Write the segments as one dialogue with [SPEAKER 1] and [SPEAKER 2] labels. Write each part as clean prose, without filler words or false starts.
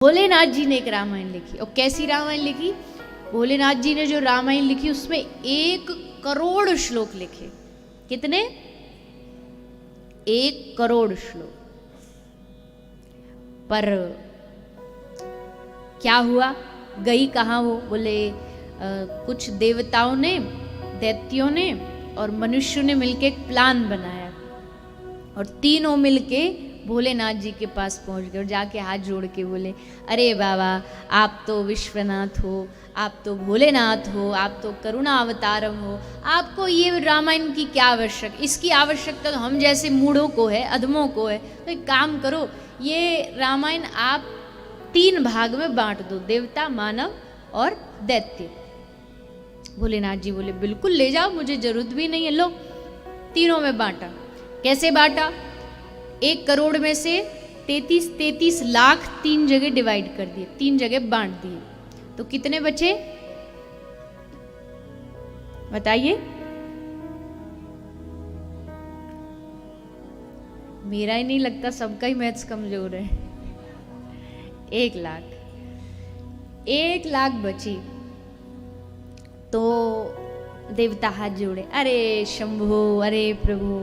[SPEAKER 1] भोलेनाथ जी ने एक रामायण लिखी। और कैसी रामायण लिखी? भोलेनाथ जी ने जो रामायण लिखी उसमें 1 करोड़ श्लोक लिखे। कितने? 1 करोड़ श्लोक। पर क्या हुआ? गई कहाँ वो? बोले कुछ देवताओं ने, दैत्यों ने और मनुष्यों ने मिलके एक प्लान बनाया और तीनों मिलके भोलेनाथ जी के पास पहुंच गए और जाके हाथ जोड़ के बोले, अरे बाबा, आप तो विश्वनाथ हो, आप तो भोलेनाथ हो, आप तो करुणा अवतारम हो, आपको ये रामायण की क्या इसकी आवश्यकता तो हम जैसे मूढ़ों को है, अधमों को है। तो एक काम करो, ये रामायण आप 3 भाग में बांट दो, देवता, मानव और दैत्य। भोलेनाथ जी बोले, बिल्कुल ले जाओ, मुझे जरूरत भी नहीं है। लो, तीनों में बांटा। कैसे बांटा? 1 करोड़ में से 33 लाख 3 जगह डिवाइड कर दिए, 3 जगह बांट दिए। तो कितने बचे? बताइए। मेरा ही नहीं लगता, सबका ही मैथ्स कमजोर है। 1 लाख बची। तो देवता हाथ जोड़े, अरे शंभो, अरे प्रभु,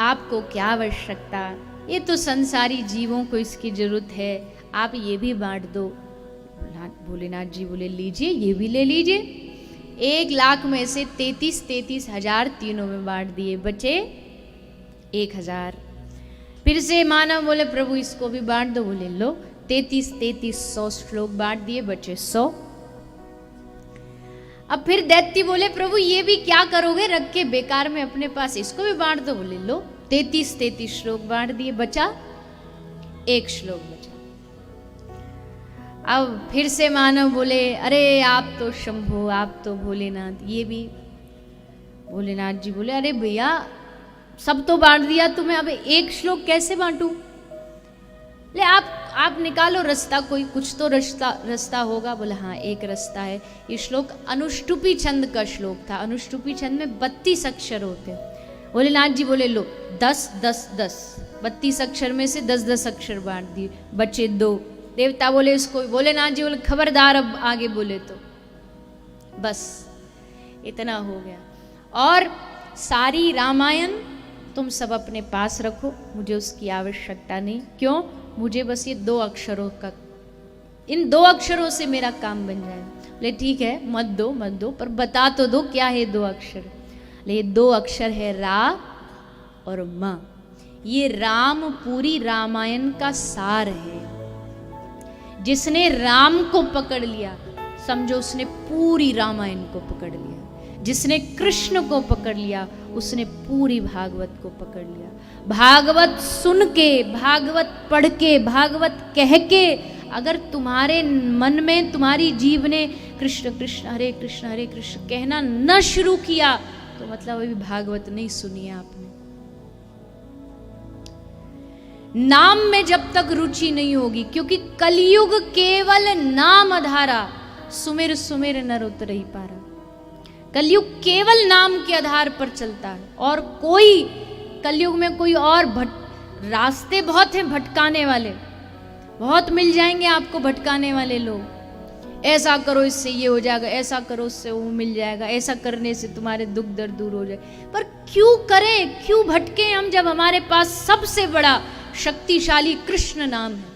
[SPEAKER 1] आपको क्या आवश्यकता, ये तो संसारी जीवों को इसकी जरूरत है, आप ये भी बांट दो। भोलेनाथ जी बोले, लीजिए, ये भी ले लीजिए। 1 लाख में से 33 हजार तीनों में बांट दिए, बचे 1000। फिर से मानव बोले, प्रभु इसको भी बांट दो। बोले, लो, 33 100 श्लोक बांट दिए, बचे 100। अब फिर दैत्य बोले, प्रभु ये भी क्या करोगे रख के बेकार में अपने पास, इसको भी बांट दो। बोले, लो, 33 श्लोक बांट दिए, बचा 1 श्लोक बचा। अब फिर से मानव बोले, अरे आप तो शंभो, आप तो भोलेनाथ, ये भी। भोलेनाथ जी बोले, अरे भैया, सब तो बांट दिया तुम्हें, अब 1 श्लोक कैसे बांटूं? ले, आप निकालो रास्ता, कोई कुछ तो रास्ता होगा। बोले, हाँ, एक रास्ता है। ये श्लोक अनुष्टुपी छंद का श्लोक था। अनुष्टुपी छंद में 32 अक्षर होते हैं। भोलेनाथ जी बोले, लो, 10 10 10, 32 अक्षर में से 10 10 अक्षर बांट दिए, बचे 2। देवता बोले इसको, भोलेनाथ जी बोले, खबरदार अब आगे बोले तो। बस इतना हो गया। और सारी रामायण तुम सब अपने पास रखो, मुझे उसकी आवश्यकता नहीं। क्यों? मुझे बस ये 2 अक्षरों का, इन 2 अक्षरों से मेरा काम बन जाएगा। ले, ठीक है, मत दो, पर बता तो दो क्या है 2 अक्षर। ले, 2 अक्षर है रा और मा। ये राम पूरी रामायण का सार है। जिसने राम को पकड़ लिया, समझो उसने पूरी रामायण को पकड़ लिया। जिसने कृष्ण को पकड़ लिया, उसने पूरी भागवत को पकड़ लिया। भागवत सुन के, भागवत पढ़ के, भागवत कह के अगर तुम्हारे मन में, तुम्हारी जीव ने कृष्ण कृष्ण हरे कृष्ण कहना न शुरू किया, तो मतलब अभी भागवत नहीं सुनी है आपने। नाम में जब तक रुचि नहीं होगी, क्योंकि कलयुग केवल नाम आधारा, सुमिर सुमिर नर उतरहि पारा। कलयुग केवल नाम के आधार पर चलता है। और कोई कलयुग में कोई और रास्ते बहुत हैं भटकाने वाले, बहुत मिल जाएंगे आपको भटकाने वाले लोग। ऐसा करो इससे ये हो जाएगा, ऐसा करो उससे वो मिल जाएगा, ऐसा करने से तुम्हारे दुख दर्द दूर हो जाए। पर क्यों करें, क्यों भटके हम, जब हमारे पास सबसे बड़ा शक्तिशाली कृष्ण नाम है,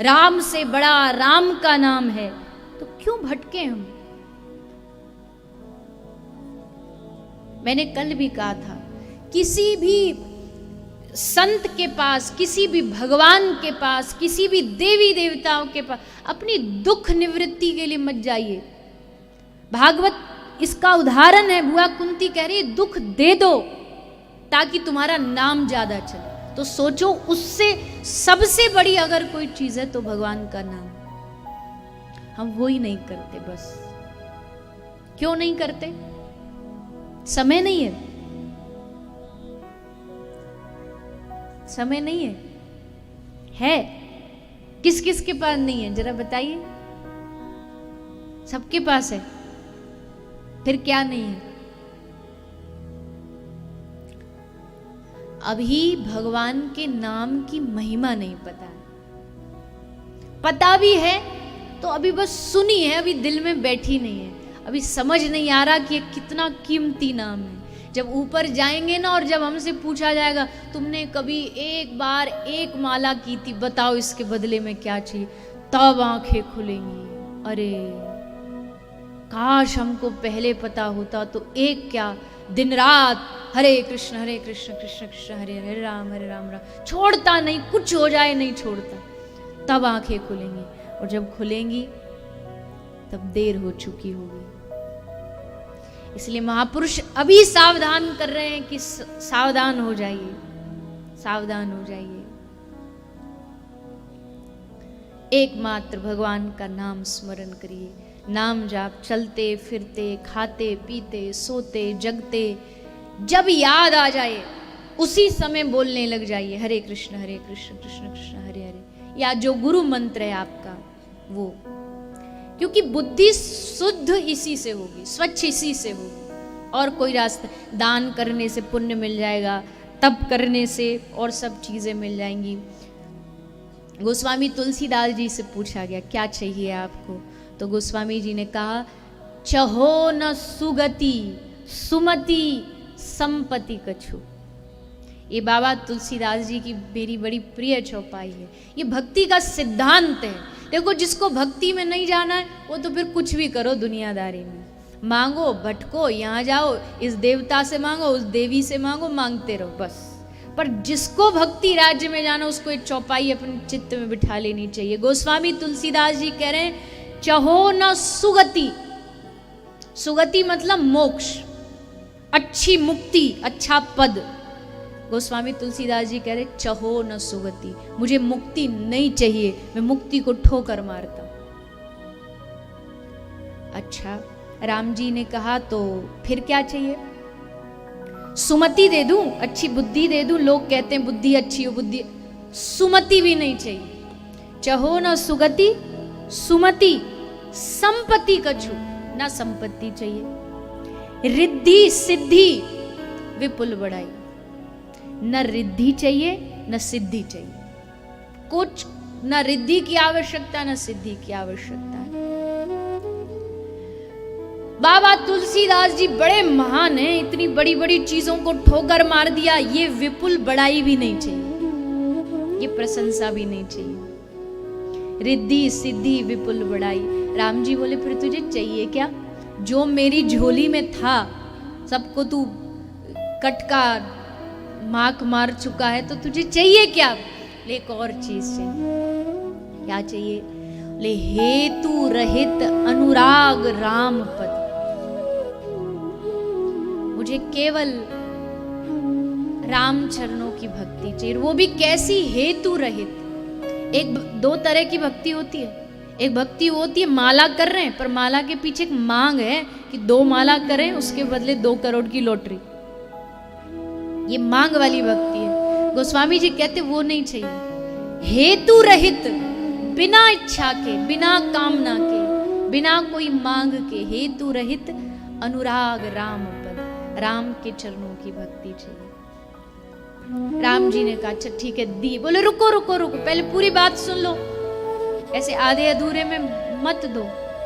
[SPEAKER 1] राम से बड़ा राम का नाम है, तो क्यों भटके हम? मैंने कल भी कहा था, किसी भी संत के पास, किसी भी भगवान के पास, किसी भी देवी देवताओं के पास अपनी दुख निवृत्ति के लिए मत जाइए। भागवत इसका उदाहरण है। बुआ कुंती कह रही है, दुख दे दो ताकि तुम्हारा नाम ज्यादा चले। तो सोचो, उससे सबसे बड़ी अगर कोई चीज है तो भगवान का नाम। हम वो ही नहीं करते। बस क्यों नहीं करते? समय नहीं है। समय नहीं है किस किस के पास नहीं है, जरा बताइए। सबके पास है, फिर क्या नहीं है? अभी भगवान के नाम की महिमा नहीं पता है। पता भी है तो अभी बस सुनी है, अभी दिल में बैठी नहीं है, अभी समझ नहीं आ रहा कि ये कितना कीमती नाम है। जब ऊपर जाएंगे ना और जब हमसे पूछा जाएगा तुमने कभी एक बार एक माला की थी, बताओ इसके बदले में क्या चाहिए, तब आंखें खुलेंगी। अरे काश हमको पहले पता होता तो एक क्या दिन रात हरे कृष्ण कृष्ण कृष्ण हरे हरे राम राम, छोड़ता नहीं, कुछ हो जाए नहीं छोड़ता। तब आंखें खुलेंगी और जब खुलेंगी तब देर हो चुकी होगी। इसलिए महापुरुष अभी सावधान कर रहे हैं कि सावधान हो जाइए, सावधान हो जाइए। एकमात्र भगवान का नाम स्मरण करिए, नाम जाप, चलते फिरते खाते पीते सोते जगते, जब याद आ जाए उसी समय बोलने लग जाइए हरे कृष्ण कृष्ण कृष्ण हरे हरे, या जो गुरु मंत्र है आपका वो, क्योंकि बुद्धि शुद्ध इसी से होगी, स्वच्छ इसी से होगी, और कोई रास्ता, दान करने से पुण्य मिल जाएगा, तप करने से और सब चीजें मिल जाएंगी। गोस्वामी तुलसीदास जी से पूछा गया क्या चाहिए आपको, तो गोस्वामी जी ने कहा चहो न सुगति सुमति संपत्ति कछु। ये बाबा तुलसीदास जी की मेरी बड़ी प्रिय चौपाई है, ये भक्ति का सिद्धांत है। देखो जिसको भक्ति में नहीं जाना है वो तो फिर कुछ भी करो दुनियादारी में, मांगो भटको, यहाँ जाओ, इस देवता से मांगो, उस देवी से मांगो, मांगते रहो बस। पर जिसको भक्ति राज्य में जाना उसको एक चौपाई अपने चित्त में बिठा लेनी चाहिए। गोस्वामी तुलसीदास जी कह रहे हैं चहो न सुगति, सुगति मतलब मोक्ष, अच्छी मुक्ति, अच्छा पद। गोस्वामी तुलसीदास जी कह रहे चहो न सुगति, मुझे मुक्ति नहीं चाहिए, मैं मुक्ति को ठोकर मारता हूं। अच्छा, राम जी ने कहा तो फिर क्या चाहिए? सुमति दे दूं, अच्छी बुद्धि दे दूं, लोग कहते हैं बुद्धि अच्छी हो, बुद्धि, सुमति भी नहीं चाहिए। चहो न सुगति सुमति संपत्ति कछु, ना संपत्ति चाहिए, रिद्धि सिद्धि विपुल बढ़ाई, न रिद्धि चाहिए न सिद्धि चाहिए, कुछ न रिद्धि की आवश्यकता न सिद्धि की आवश्यकता है। बाबा तुलसीदास जी बड़े महान हैं, इतनी बड़ी बड़ी चीजों को ठोकर मार दिया, ये विपुल बढ़ाई भी नहीं चाहिए, ये प्रशंसा भी नहीं चाहिए, रिद्धि सिद्धि विपुल बढ़ाई। राम जी बोले फिर तुझे चाहिए क्या? जो मेरी झोली में था सबको तू कटका माक मार चुका है, तो तुझे चाहिए क्या? ले एक और चीज चाहिए। क्या चाहिए? ले हेतु रहित अनुराग राम पद, मुझे केवल राम चरणों की भक्ति चाहिए, वो भी कैसी? हेतु रहित। एक दो तरह की भक्ति होती है, एक भक्ति होती है माला कर रहे हैं पर माला के पीछे एक मांग है कि 2 माला करें उसके बदले 2 करोड़ की लॉटरी, ये मांग वाली भक्ति है। गोस्वामी जी कहते वो नहीं चाहिए, हेतु रहित, बिना इच्छा के, बिना कामना के, बिना कोई मांग के, हेतु रहित अनुराग राम पद, राम के चरणों की भक्ति चाहिए। राम जी ने कहा अच्छा ठीक है दी। बोले रुको रुको रुको, पहले पूरी बात सुन लो, ऐसे आधे अधूरे में मत दो,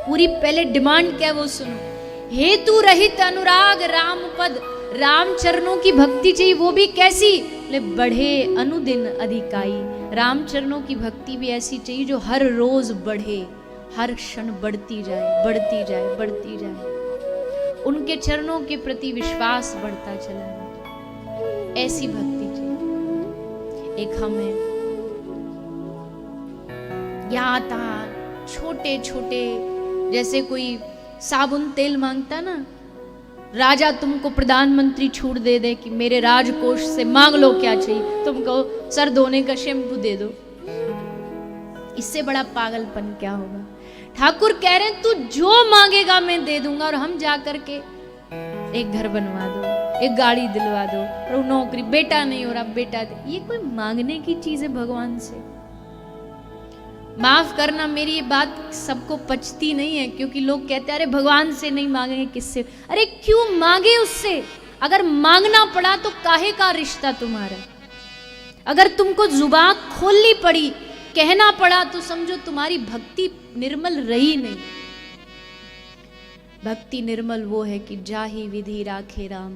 [SPEAKER 1] पूरी पहले डिमांड क्या है वो सुनो। हेतु रहित अनुराग राम पद, राम चरणों की भक्ति चाहिए, वो भी कैसी? ले बढ़े अनुदिन अधिकाई, राम चरणों की भक्ति भी ऐसी चाहिए जो हर रोज बढ़े, हर क्षण बढ़ती जाए, बढ़ती जाए, बढ़ती जाए, उनके चरणों के प्रति विश्वास बढ़ता चला जाए, ऐसी भक्ति चाहिए। एक हम है यहाँ तहाँ छोटे छोटे, जैसे कोई साबुन तेल मांगता ना, राजा तुमको प्रधानमंत्री छूट दे दे कि मेरे राजकोष से मांग लो क्या चाहिए, तुम कहो सर धोने का शैम्पू दे दो, इससे बड़ा पागलपन क्या होगा? ठाकुर कह रहे हैं तू जो मांगेगा मैं दे दूंगा, और हम जा करके एक घर बनवा दो, एक गाड़ी दिलवा दो, और नौकरी, बेटा नहीं हो रहा बेटा दे, ये कोई मांगने की चीज है भगवान से? माफ करना मेरी ये बात सबको पचती नहीं है, क्योंकि लोग कहते हैं अरे भगवान से नहीं मांगेंगे किससे? अरे क्यों मांगे उससे? अगर मांगना पड़ा तो काहे का रिश्ता तुम्हारा? अगर तुमको जुबान खोलनी पड़ी कहना पड़ा तो समझो तुम्हारी भक्ति निर्मल रही नहीं। भक्ति निर्मल वो है कि जाही विधि राखे राम,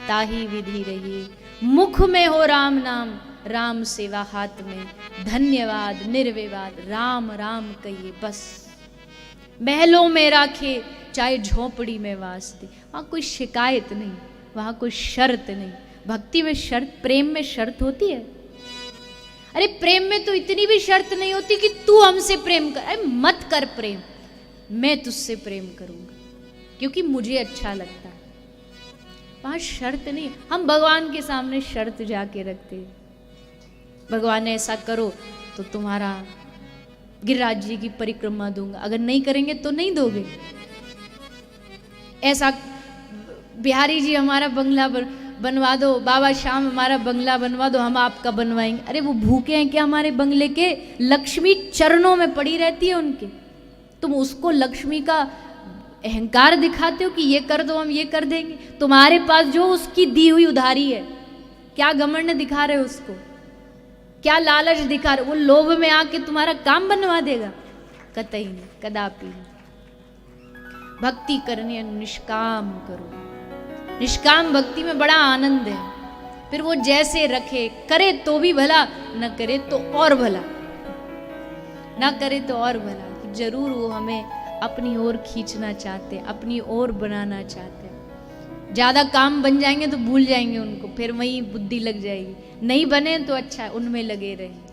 [SPEAKER 1] ताही विधि रही, मुख में हो राम नाम, राम सेवा हाथ में, धन्यवाद निर्विवाद, राम राम कहिए बस। महलों में राखे चाहे झोपड़ी में वास दे, वहां कोई शिकायत नहीं, वहां कोई शर्त नहीं। भक्ति में शर्त, प्रेम में शर्त होती है? अरे प्रेम में तो इतनी भी शर्त नहीं होती कि तू हमसे प्रेम कर, अरे मत कर प्रेम, मैं तुझसे प्रेम करूंगा क्योंकि मुझे अच्छा लगता है। वहां शर्त नहीं। हम भगवान के सामने शर्त जाके रखते हैं, भगवान ऐसा करो तो तुम्हारा गिरिराज जी की परिक्रमा दूंगा, अगर नहीं करेंगे तो नहीं दोगे। ऐसा बिहारी जी हमारा बंगला बनवा दो, बाबा श्याम हमारा बंगला बनवा दो, हम आपका बनवाएंगे। अरे वो भूखे हैं क्या हमारे बंगले के? लक्ष्मी चरणों में पड़ी रहती है उनके, तुम उसको लक्ष्मी का अहंकार दिखाते हो कि ये कर दो हम ये कर देंगे। तुम्हारे पास जो उसकी दी हुई उधारी है, क्या घमंड दिखा रहे हो उसको, क्या लालच दिखा रहे हो? वो लोभ में आके तुम्हारा काम बनवा देगा? कतई नहीं, कदापि नहीं। भक्ति करनी है निष्काम करो। निष्काम भक्ति में बड़ा आनंद है। फिर वो जैसे रखे, करे तो भी भला, न करे तो और भला, ना करे तो और भला। कि जरूर वो हमें अपनी ओर खींचना चाहते, अपनी ओर बनाना चाहते। ज्यादा काम बन जाएंगे तो भूल जाएंगे उनको, फिर वही बुद्धि लग जाएगी। नहीं बने तो अच्छा है, उनमें लगे रहे।